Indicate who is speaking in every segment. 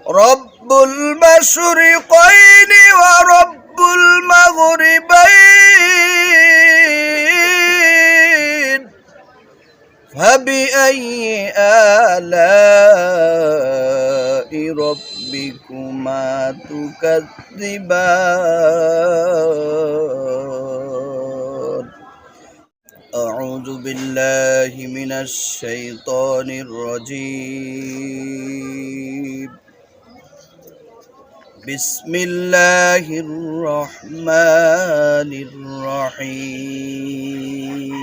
Speaker 1: رب المشرقين ورب المغربين فبأي آلاء ربكما تكذبان أعوذ بالله من الشيطان الرجيم بسم الله الرحمن الرحيم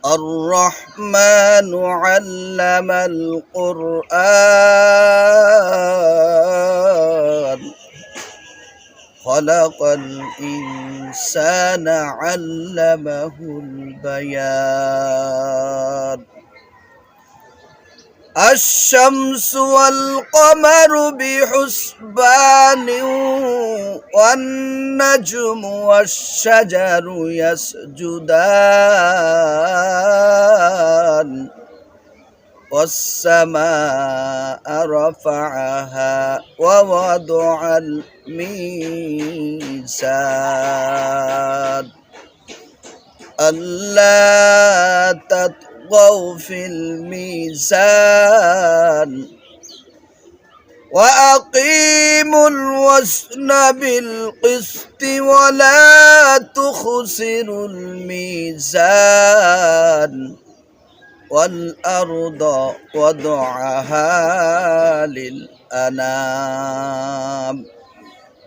Speaker 1: الرحمن علم القرآن خلق الإنسان علمه البيان الشمس والقمر بحسبان والنجم والشجر يسجدان والسماء رفعها ووضع الميزان ألا تطغوا في الميزان وأقيموا الوزن بالقسط ولا تخسروا الميزان والأرض وضعها للأنام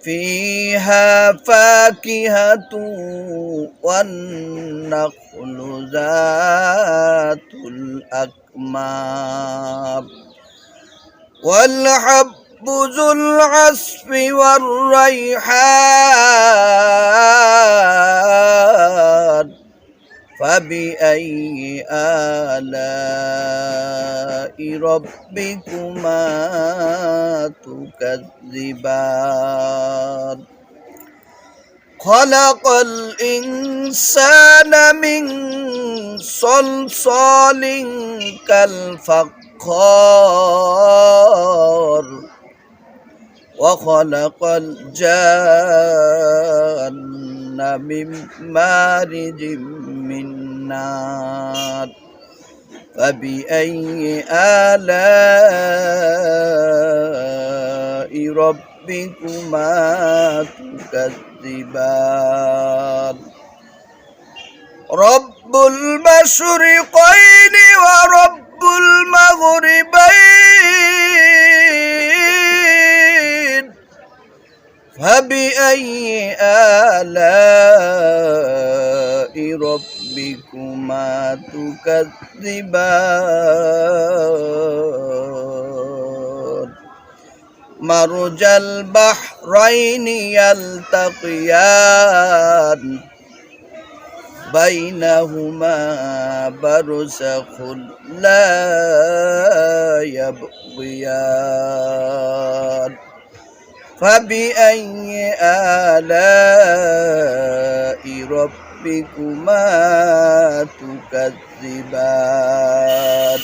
Speaker 1: فيها فاكهة والنخل ذات الأكمام والحب ذو العصف والريحان فبأي آلاء ربكما تكذبان خلق الإنسان من صلصال كالفخار وخلق الجان من مارج من نار فبأي آلاء ربكما تكذبان رب المشرقين ورب المغربين فبأي آلاء ربكما تكذبان مرج البحرين يلتقيان بينهما برزخ لا يبغيان فبأي آلاء ربكما تكذبان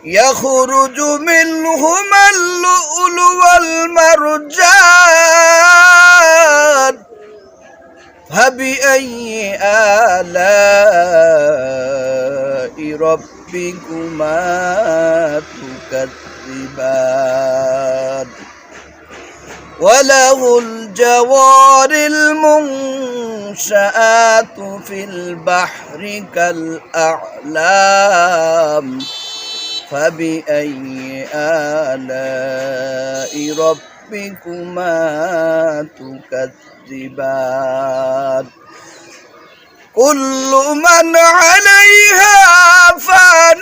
Speaker 1: يخرج منهما اللؤلؤ والمرجان فبأي آلاء ربكما تكذبان وله الجوار المنشآت في البحر كالأعلام فبأي آلاء ربكما تكذبان كل من عليها فان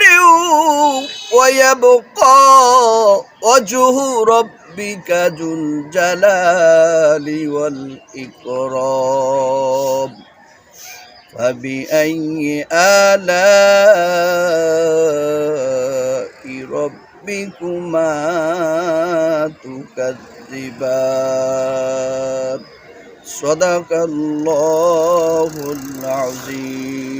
Speaker 1: ويبقى وجه ربك ذو الجلال والإكرام فبأي آلاء ربكما تكذبان صدق الله العظيم.